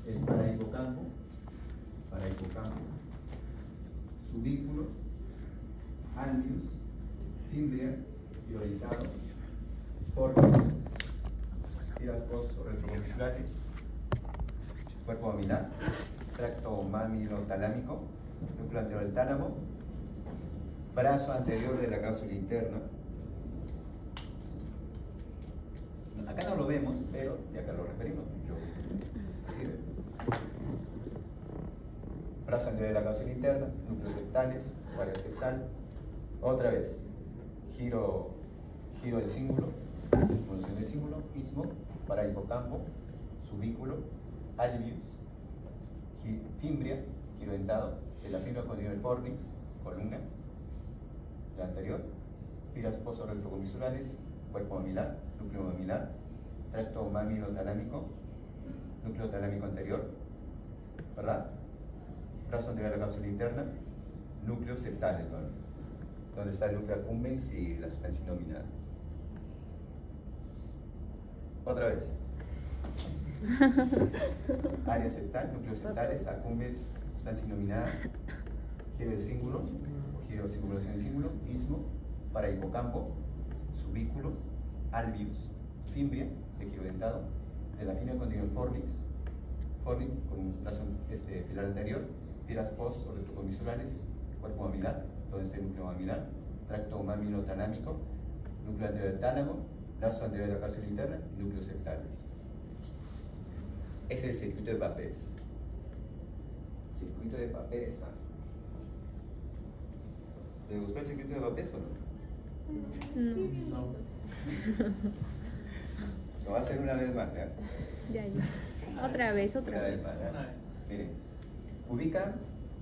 el parahipocampo, subículo, alveus, fímbria y orientado, fornix, tiras post o retrocomisurares, cuerpo mamilar, tracto mamilo-talámico, núcleo anterior del tálamo, brazo anterior de la cápsula interna. Acá no lo vemos, pero de acá lo referimos. Así ve. Brazo anterior de la cápsula interna, núcleos septales, guardia septal. Otra vez, giro del cíngulo, circunvolución del cíngulo, istmo, parahipocampo, subículo, alveus, fimbria, giro dentado, de la fibra con nivel fornix, columna, la anterior, piras poso-retrocomisurales, cuerpo mamilar, núcleo mamilar, tracto mamilo-talámico, núcleo talámico anterior, ¿verdad? Brazo anterior de la cápsula interna, núcleos septales, ¿no? Donde está el núcleo accumbens y la sustancia nominal. Otra vez. Área septal, núcleos septales, accumbens, sustancia nominal, giro del cíngulo, giro de circunvalación del cíngulo, istmo, parahipocampo, subículo, alveus, fimbria, de giro dentado, de la fibra continua fornix, con un brazo pilar anterior, piras post o retrocomisurales, cuerpo mamilar, donde está el núcleo mamilar, tracto mamilo-talámico, núcleo anterior del tálamo, brazo anterior de la cápsula interna y núcleos septales. Ese es el circuito de Papez. Circuito de Papez, ¿ah? ¿Le gustó el circuito de Papez o no? No. Lo va a hacer una vez más, ¿ya? Ya. Otra vez Una vez más, ¿ya? Miren, ubican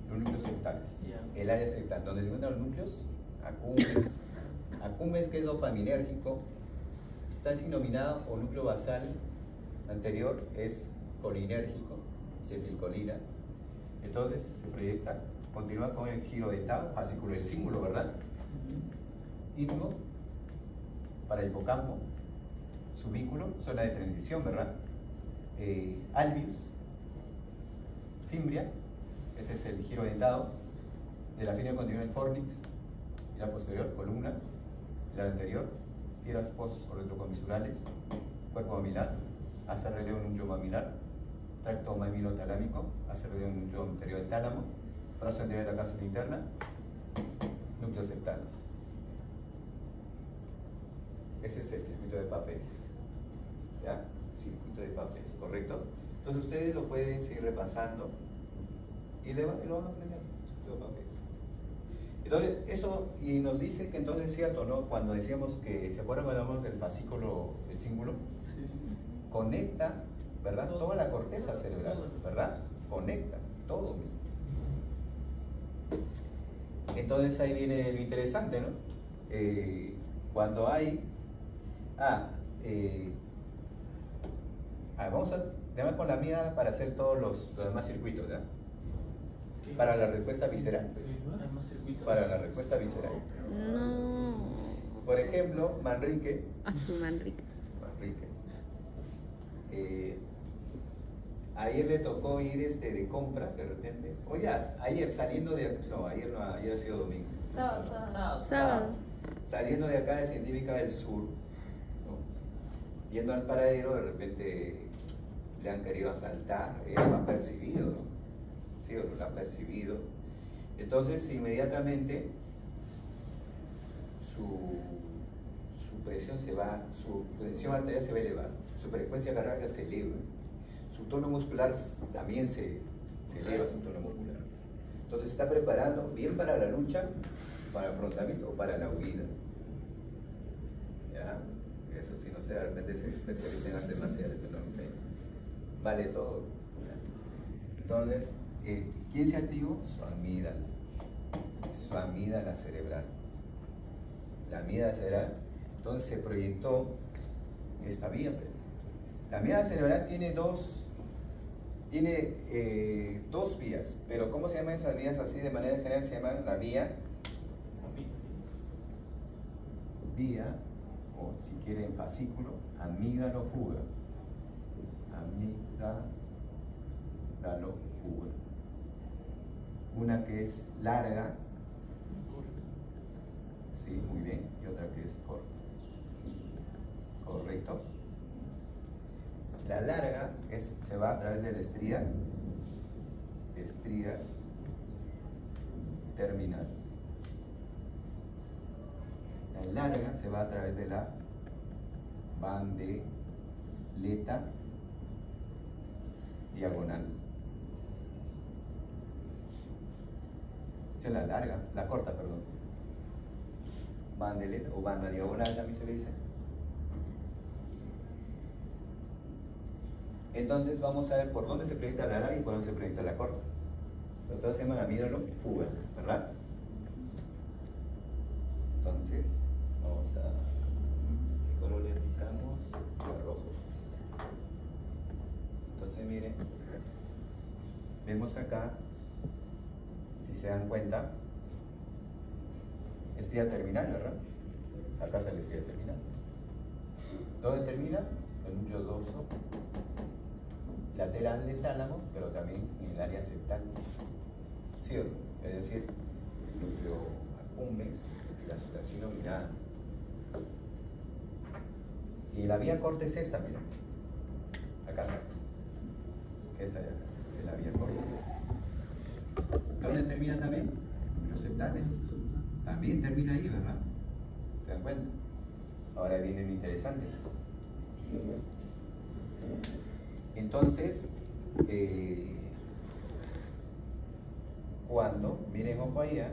los núcleos septales, el área septal, donde se encuentran los núcleos accumbens, que es dopaminérgico, sustancia nominada o núcleo basal anterior es colinérgico, acetilcolina. Entonces se proyecta, continúa con el giro dentado, fascículo del cíngulo, ¿verdad? Istmo, parahipocampo, subículo, zona de transición, ¿verdad? Alveus, fimbria, este es el giro dentado, de la fibra continua del fornix, y la posterior, columna, y la anterior, piedras post o retrocomisurales, cuerpo mamilar, hace relevo núcleo mamilar, tracto mamilo-talámico, hace relevo núcleo anterior del tálamo, brazo anterior de la cápsula interna, núcleos septales. Ese es el circuito de Papez. ¿Ya? Circuito de Papez, ¿correcto? Entonces ustedes lo pueden seguir repasando y lo van a aprender. Circuito de Papez. Entonces, eso, y nos dice que entonces es cierto, ¿no? Cuando decíamos que, ¿se acuerdan cuando hablamos del fascículo, el cíngulo? Sí. Conecta, ¿verdad? Toda la corteza cerebral, ¿verdad? Conecta todo. Entonces ahí viene lo interesante, ¿no? Cuando hay... vamos a tener con la mía para hacer todos los demás circuitos, ¿ya? Para la respuesta visceral. Para la respuesta visceral. No. Por ejemplo, Manrique. Manrique. Ayer le tocó ir de compras de repente. Oye, ayer saliendo de... No, ayer no, ayer ha sido domingo. Sábado. Saliendo de acá de Científica del Sur, ¿no? Yendo al paradero, de repente le han querido asaltar. Ella lo ha percibido, ¿no? Sí, lo ha percibido. Entonces, inmediatamente su presión se va, su tensión arterial se va a elevar, su frecuencia cardíaca se eleva, su tono muscular también se eleva, su tono muscular. Entonces, se está preparando bien para la lucha, para el afrontamiento o para la huida. ¿Ya? Eso sí, no sé, de repente se especializa en artes marciales, pero no sé. Vale todo. ¿Ya? Entonces, ¿quién se activó? Su amígdala cerebral. La amígdala cerebral, entonces se proyectó esta vía. La amígdala cerebral tiene dos vías, pero ¿cómo se llaman esas vías así de manera general? Se llaman la vía, o si quieren fascículo, amígdalo-fuga. Dalo fuga. Una que es larga, sí, muy bien, y otra que es corta. Correcto. La larga se va a través de la estría terminal. La larga se va a través de la bandeleta diagonal. Esa es la larga, la corta, perdón. Bandeleta o banda diagonal también se le dice. Entonces vamos a ver por dónde se proyecta la larga y por dónde se proyecta la corta. Entonces se llaman amídalo fugas, ¿verdad? Entonces, vamos a... ¿qué color le aplicamos? El rojo. Entonces miren, vemos acá, si se dan cuenta, estría terminal, ¿verdad? Acá sale estría terminal. ¿Dónde termina? El núcleo dorso lateral del tálamo, pero también en el área septal. ¿Sí? Es decir, el núcleo accumbens y la sustancia nominada. Y la vía corta es esta, miren. Acá está. Esta de acá, es la vía corta. ¿Dónde termina también? Núcleos septales. También termina ahí, ¿verdad? ¿Se dan cuenta? Ahora viene lo interesante. Entonces, cuando, miren ojo allá,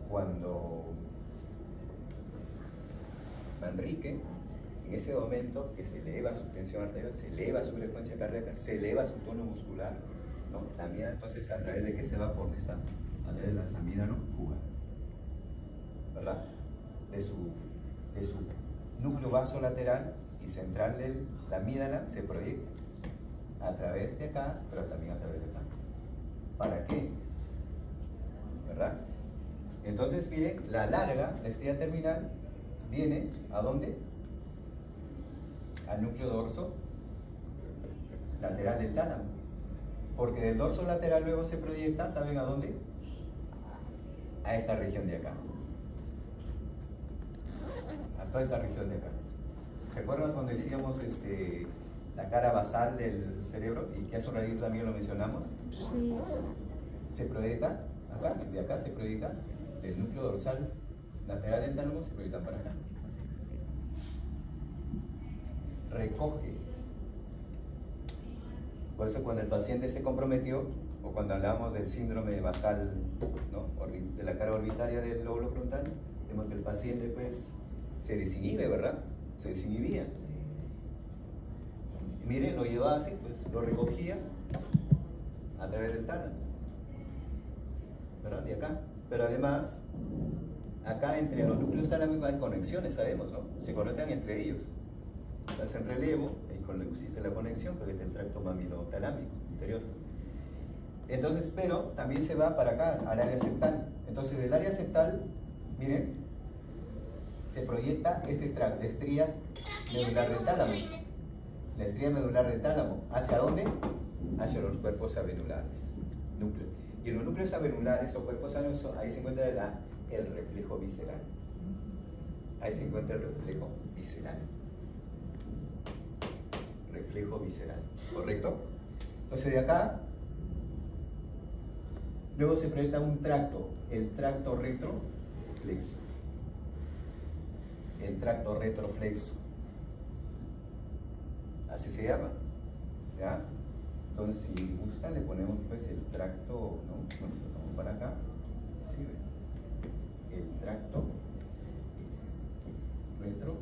cuando Manrique, en ese momento que se eleva su tensión arterial, se eleva su frecuencia cardíaca, se eleva su tono muscular, ¿no? La mía, entonces, ¿a través de qué se va por estas? A través de las amídalo fugas, ¿verdad? De su núcleo vasolateral y central de la amígdala se proyecta a través de acá, pero también a través de acá. ¿Para qué? ¿Verdad? Entonces, miren, la larga, la estría terminal, viene ¿a dónde? Al núcleo dorso lateral del tálamo. Porque del dorso lateral luego se proyecta, ¿saben a dónde? A esta región de acá. A toda esta región de acá. ¿Se acuerdan cuando decíamos la cara basal del cerebro? Y que hace un ratito también lo mencionamos. Sí. Se proyecta acá, de acá se proyecta del núcleo dorsal lateral del tálamo, se proyecta para acá. Así. Recoge. Por eso cuando el paciente se comprometió, o cuando hablábamos del síndrome basal, ¿no? De la cara orbitaria del lóbulo frontal, vemos que el paciente pues se desinhibe, ¿verdad? Se desinhibía. Y miren, lo llevaba así, pues lo recogía a través del tálamo, ¿verdad? De acá. Pero además, acá entre los núcleos talámicos hay conexiones, sabemos, ¿no? Se conectan entre ellos. Se hace relevo, y existe la conexión, porque es el tracto mamilotalámico interior. Entonces, pero también se va para acá, al área septal. Entonces, del área septal, miren, se proyecta este tracto, la estría medular del tálamo. La estría medular del tálamo. ¿Hacia dónde? Hacia los cuerpos avenulares. Núcleo. Y en los núcleos avenulares o cuerpos avenulares, ahí se encuentra el reflejo visceral. Ahí se encuentra el reflejo visceral. Reflejo visceral, ¿correcto? Entonces de acá, luego se proyecta un tracto, el tracto retroflexo. El tracto retroflexo. Así se llama, ¿ya? Entonces, si gusta, le ponemos pues el tracto, ¿no? Nos sacamos para acá, así ve. El tracto retroflexo.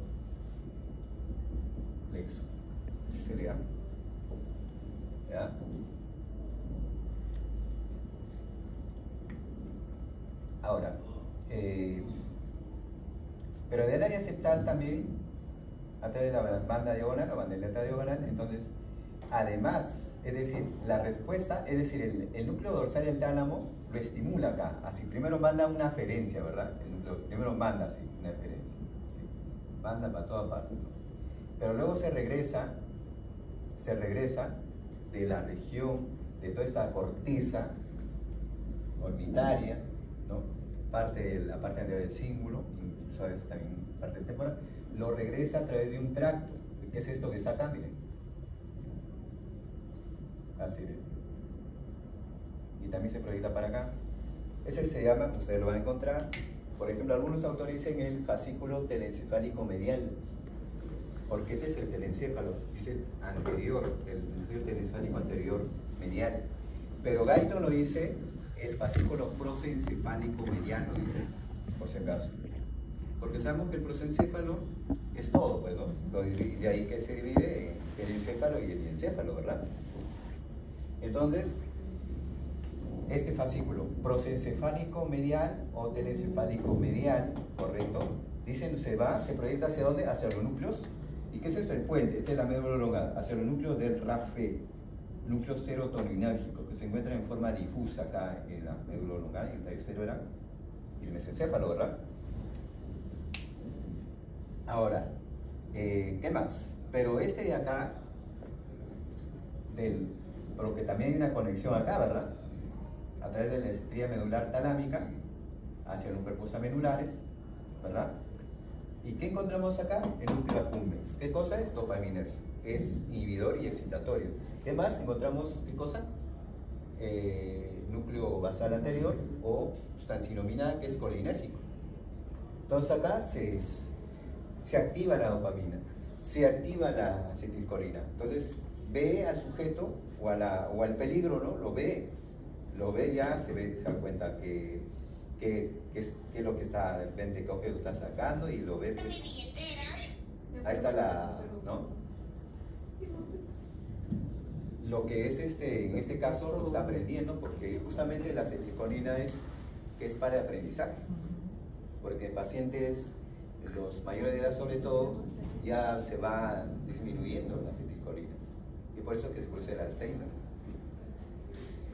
Así se le llama. ¿Ya? Ahora, pero del área septal también, a través de la banda diagonal o bandeleta diagonal, entonces, además, es decir, la respuesta, es decir, el núcleo dorsal del tálamo lo estimula acá, así, primero manda una aferencia, ¿verdad? El núcleo, primero manda así, una aferencia, así, manda para toda parte, ¿no? Pero luego se regresa se regresa de la región, de toda esta corteza orbitaria, ¿no? La parte anterior del cíngulo, y sabes también parte del temporal, lo regresa a través de un tracto. ¿Qué es esto que está acá? Miren. Así de. Y también se proyecta para acá. Ese se llama, ustedes lo van a encontrar, por ejemplo, algunos autores dicen el fascículo telencefálico medial. Porque este es el telencéfalo, dice anterior, el telencefálico anterior medial. Pero Guyton lo dice el fascículo prosencefálico mediano, dice, por si acaso. Porque sabemos que el prosencéfalo es todo, pues, ¿no? De ahí que se divide el encéfalo y el encéfalo, ¿verdad? Entonces, este fascículo prosencefálico medial o telencefálico medial, ¿correcto? Dicen, se proyecta ¿hacia dónde? Hacia los núcleos. ¿Y qué es esto? El puente, esta es la médula oblongada, hacia los núcleos del RAFE, núcleo serotoninérgico, que se encuentran en forma difusa acá en la médula oblongada, en el tallo cerebral y el mesencéfalo, ¿verdad? Ahora, ¿qué más? Pero este de acá, pero que también hay una conexión acá, ¿verdad? A través de la estría medular talámica hacia los cuerpos amenulares, ¿verdad? ¿Y qué encontramos acá? El núcleo accumbens. ¿Qué cosa es? Dopaminérgico. Es inhibidor y excitatorio. ¿Qué más? Encontramos, ¿qué cosa? Núcleo basal anterior o sustancia nominada, que es colinérgico. Entonces acá se activa la dopamina, se activa la acetilcolina. Entonces ve al sujeto o al peligro, ¿no? Lo ve ya, se da cuenta que es lo que está, de repente, qué objeto está sacando y lo ve, pues, ahí está ¿no? Lo que es en este caso lo está aprendiendo, porque justamente la acetilcolina es para el aprendizaje, porque en pacientes, los mayores de edad sobre todo, ya se va disminuyendo la acetilcolina, y por eso que se produce el Alzheimer.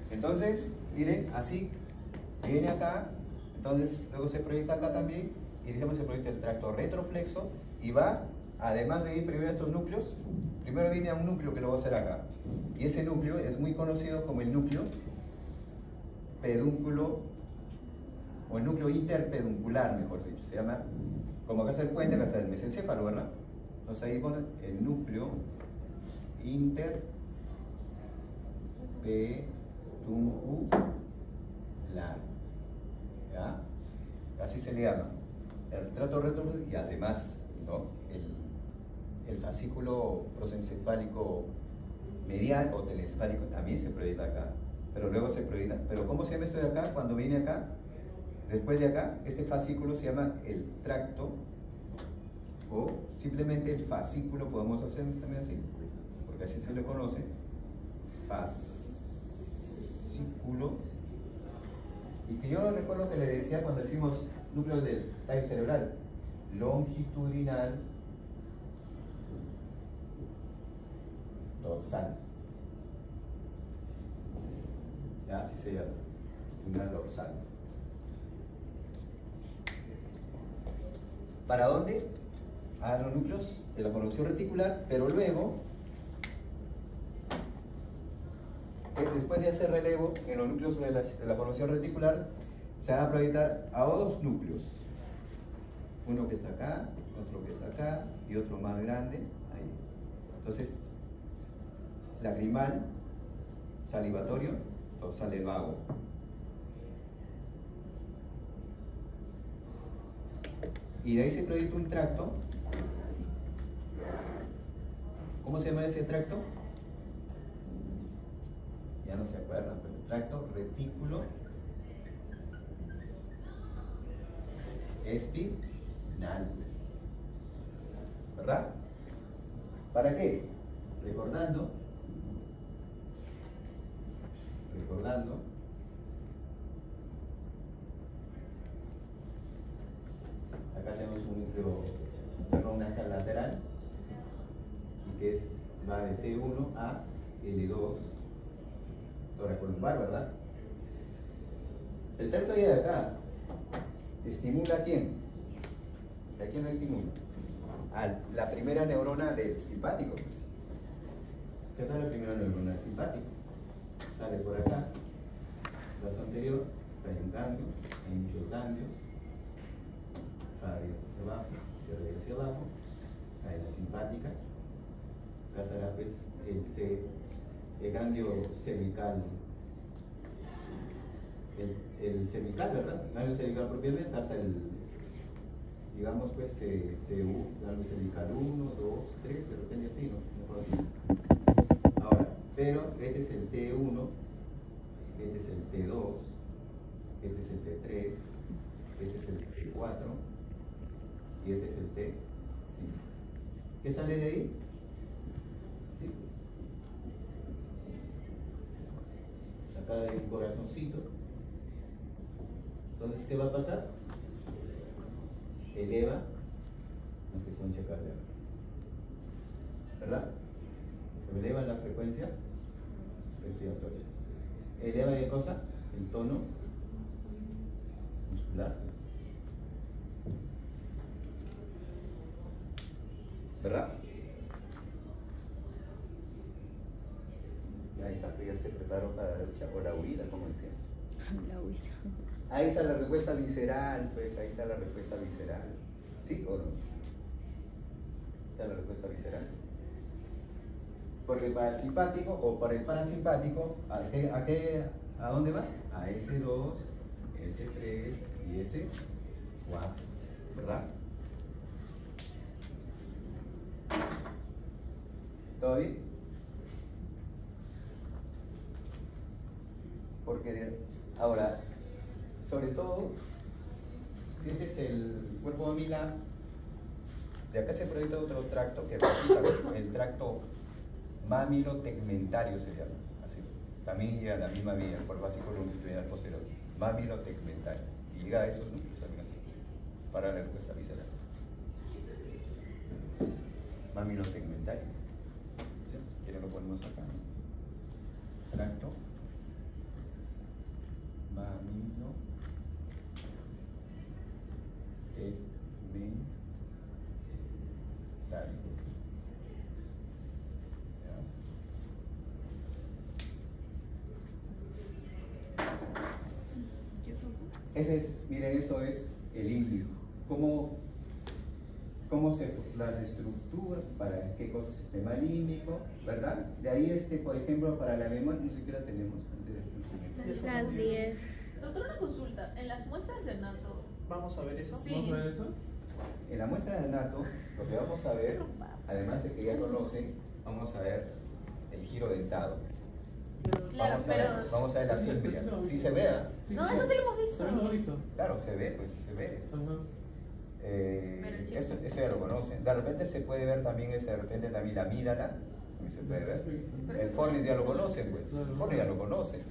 Entonces, miren, así, viene acá, entonces luego se proyecta acá también, y digamos se proyecta el tracto retroflexo, y va, además de ir primero a estos núcleos, primero viene a un núcleo que lo va a hacer acá, y ese núcleo es muy conocido como el núcleo pedúnculo, o el núcleo interpeduncular, mejor dicho, se llama, como acá está el puente, acá está el mesencéfalo, ¿verdad? Entonces ahí pone el núcleo interpeduncular, ¿ya? Así se le llama el tracto retroflexo, y además, ¿no? el fascículo prosencefálico medial o telencefálico también se proyecta acá, pero luego se proyecta. Pero ¿cómo se llama esto de acá? Cuando viene acá, después de acá, este fascículo se llama el tracto, o simplemente el fascículo, podemos hacer también así, porque así se le conoce, fascículo. Y que yo recuerdo que le decía cuando decimos núcleo del tallo cerebral, longitudinal dorsal. Ya, así se llama, longitudinal dorsal. ¿Para dónde? A los núcleos de la formación reticular, pero luego, después de hacer relevo en los núcleos de la formación reticular, se van a proyectar a dos núcleos. Uno que está acá, otro que está acá, y otro más grande, ahí. Entonces, lacrimal, salivatorio, dorsal del vago. Y de ahí se proyecta un tracto. ¿Cómo se llama ese tracto? Ya no se acuerdan, pero el tracto retículo espinal, ¿verdad? ¿Para qué? Recordando, acá tenemos un núcleo nasal lateral, y que va de T1 a L2, toracolumbar, ¿verdad? El tracto de acá estimula ¿a quién? ¿A quién lo estimula? A la primera neurona del simpático, pues, ¿Qué sale primero? El neuronal simpático. Sale por acá, brazo anterior, hay un ganglio, hay muchos ganglios, para arriba, hacia abajo, se regresa hacia abajo, hay la simpática, acá estará pues el ganglio cervical, el cervical, ¿verdad? El ganglio cervical propiamente hasta el, digamos pues, CU, ganglio cervical 1, 2, 3, de repente así, ¿no? Mejor así. Ahora, pero este es el T1, este es el T2, este es el T3, este es el T4 y este es el T5. ¿Qué sale de ahí? ¿Sí? Acá hay un corazoncito. Entonces, ¿qué va a pasar? Eleva la frecuencia cardíaca, ¿verdad? Eleva la frecuencia respiratoria. ¿Eleva qué cosa? El tono muscular, ¿verdad? Y ahí está, pues ya se preparó para la lucha o la huida, como decían. La huida. Ahí está la respuesta visceral, pues ahí está la respuesta visceral. ¿Sí o no? Está la respuesta visceral. Porque para el simpático o para el parasimpático, ¿a dónde va? A S2, S3 y S4, ¿verdad? ¿Todo bien? Porque ahora, sobre todo, si este es el cuerpo mamilar, de acá se proyecta otro tracto que resulta el tracto mamilotegmentario se llama, así. También llega a la misma vía, por básico longitudinal posterior, mamilotegmentario. Y llega a esos núcleos también así, para la respuesta visceral. Mamilotegmentario. ¿Sí? Si quieren lo ponemos acá. Tracto mamilotegmentario. Ese es, miren, eso es el índico. ¿Cómo se las estructura? ¿Para qué cosa? Sistema límbico, ¿verdad? De ahí, por ejemplo, para la memoria, ni siquiera tenemos antes de Las 10. Doctor, una consulta. En las muestras de nato. ¿Vamos a ver eso? Sí. ¿Vamos a ver eso? En la muestra de nato, lo que vamos a ver, además de que ya conocen, vamos a ver el giro dentado. Claro, Vamos a ver la fimbria. Sí se ve, ¿ah? No, eso sí lo hemos visto. ¿También lo he visto? Claro, se ve, pues se ve. Ajá. Esto ya lo conocen. De repente se puede ver también, de repente también la amígdala, también se puede ver. El fornis ya lo conocen, pues. El fornis ya lo conocen.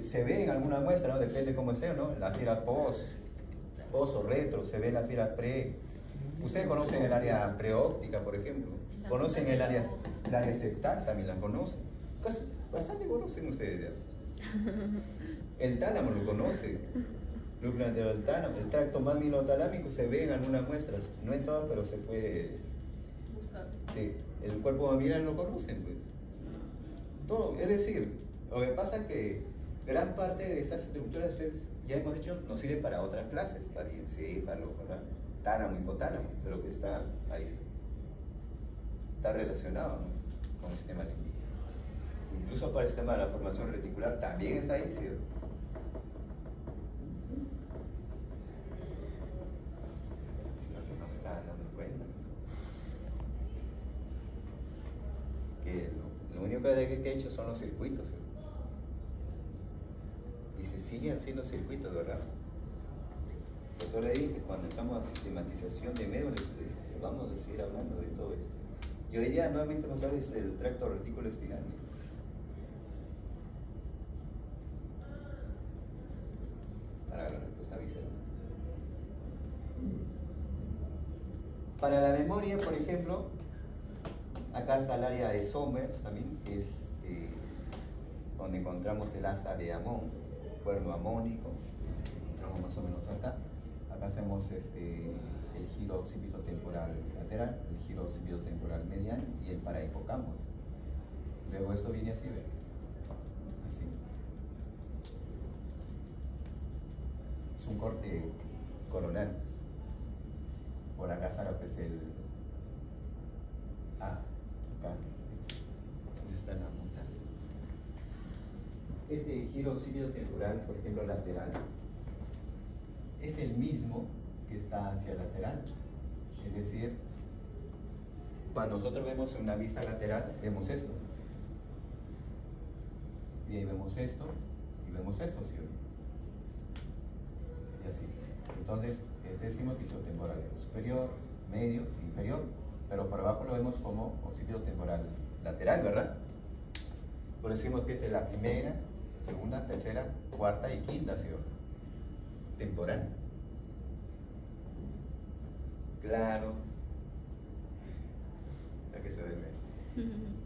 Se ve en alguna muestra, ¿no? Depende cómo sea, ¿no? La fibra post o retro, se ve la fibra pre. Ustedes conocen el área preóptica, por ejemplo. Conocen el área septal, también la conocen. Bastante conocen ustedes ya. El tálamo lo conoce. Núcleo anterior del tálamo. El tracto mamilotalámico se ve en algunas muestras. No en todas, pero se puede buscar. Sí, el cuerpo mamilar lo conocen, pues. Todo. Es decir, lo que pasa es que gran parte de esas estructuras, ustedes ya hemos dicho, nos sirven para otras clases, para el encéfalo, para tálamo, hipotálamo, pero que está ahí. Está relacionado, ¿no? Con el sistema límbico. Incluso para el sistema de la formación reticular también está ahí, ¿sí? Sino que no se está dando cuenta. Que lo único que he hecho son los circuitos, ¿sí? Y se siguen haciendo circuitos, ¿verdad? Por eso le dije que cuando estamos a sistematización de medios, les vamos a seguir hablando de todo esto. Y hoy día nuevamente vamos a hablar del tracto retículo espinal. Para la respuesta visceral. Para la memoria, por ejemplo, acá está el área de Somers también, que es donde encontramos el asta de Amón, cuerno amónico, encontramos más o menos acá. Acá hacemos el giro occipitotemporal lateral, el giro occipitotemporal medial y el parahipocampo. Luego esto viene así, ¿ve? Así. Es un corte coronal. Por acá sale pues el... acá. ¿Dónde está la punta? Este giro occipital-temporal, por ejemplo, lateral, es el mismo que está hacia lateral. Es decir, cuando nosotros vemos una vista lateral, vemos esto. Y ahí vemos esto, y vemos esto, ¿sí o no? Y así. Entonces, este decimos occipital temporal superior, medio, inferior, pero por abajo lo vemos como occipital temporal lateral, ¿verdad? Por eso decimos que esta es la primera, segunda, tercera, cuarta y quinta, ¿sí o no? Temporal. Claro. Ya que se ve bien.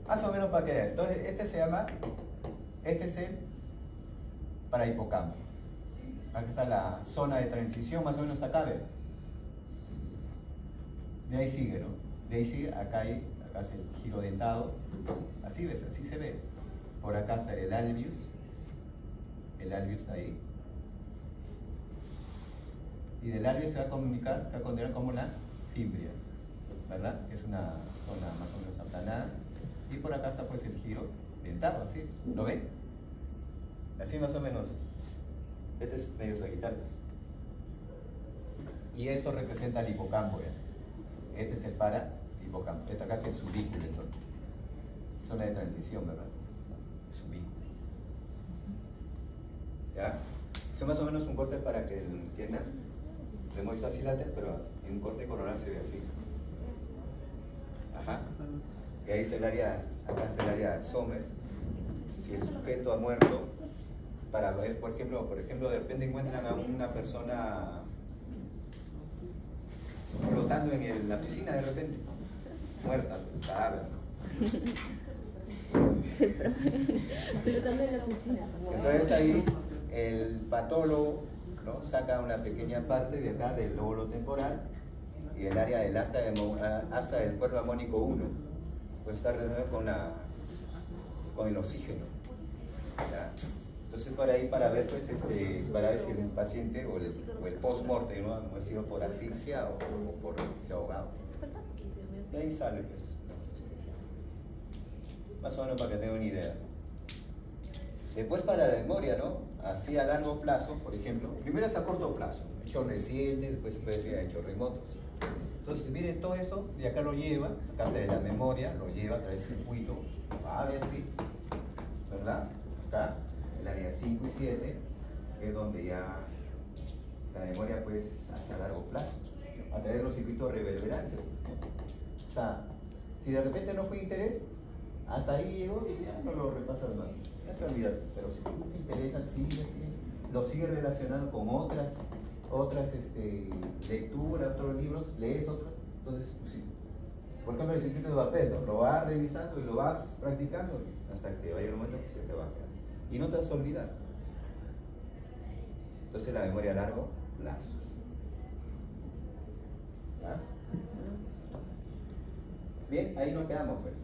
Más o menos para que. Entonces, este se llama. Este es el para hipocampo. Aquí está la zona de transición, más o menos acá, ¿ve? De ahí sigue, ¿no? De ahí sigue, acá es el giro dentado. Así ves, así se ve. Por acá está el alveus. El alveus está ahí. Y del alveus se va a comunicar, se va a considerar como la fibria, ¿verdad? Que es una zona más o menos aplanada. Y por acá está pues el giro dentado, ¿así? ¿Lo ven? Así más o menos. Este es medio sagital. Y esto representa el hipocampo, ¿ya? Este es el para hipocampo. Este acá es el subículo, entonces. Zona de transición, ¿verdad? Subículo. ¿Ya? Eso más o menos un corte para que lo entiendan. Lo hemos visto así lateral, pero en un corte coronal se ve así. Ajá. Y ahí está el área, acá está el área Somers. Si el sujeto ha muerto, para ver, por ejemplo, de repente encuentran a una persona flotando en la piscina de repente, muerta, cadáver. Flotando en la piscina. Entonces ahí el patólogo, ¿no?, saca una pequeña parte de acá del lóbulo temporal y el área del asta del cuerpo armónico 1 puede estar relacionado con el oxígeno, ¿ya? Entonces por ahí para ver pues para ver si el paciente o el post-mortem, ¿no?, ha sido por asfixia o por se ha ahogado. Y ahí sale pues. Más o menos para que tengan una idea. Después para la memoria, ¿no? Así a largo plazo, por ejemplo, primero es a corto plazo, hechos recientes, después se puede decir a hechos remotos. Entonces miren todo eso, y acá lo lleva, acá está de la memoria, lo lleva a través del circuito, abre así, ¿verdad? Acá, el área 5 y 7, que es donde ya la memoria pues es hasta largo plazo, a través de los circuitos reverberantes. O sea, si de repente no fue interés, hasta ahí llegó y ya no lo repasas más, ya te olvidas. Pero si te interesa, lo sigues relacionando con otras lecturas, otros libros, lees otros, entonces pues, sí. Por ejemplo, el circuito de papel, ¿no?, lo vas revisando y lo vas practicando hasta que vaya el momento que se te va a quedar. Y no te vas a olvidar. Entonces la memoria a largo plazo. ¿Ya? Bien, ahí nos quedamos pues.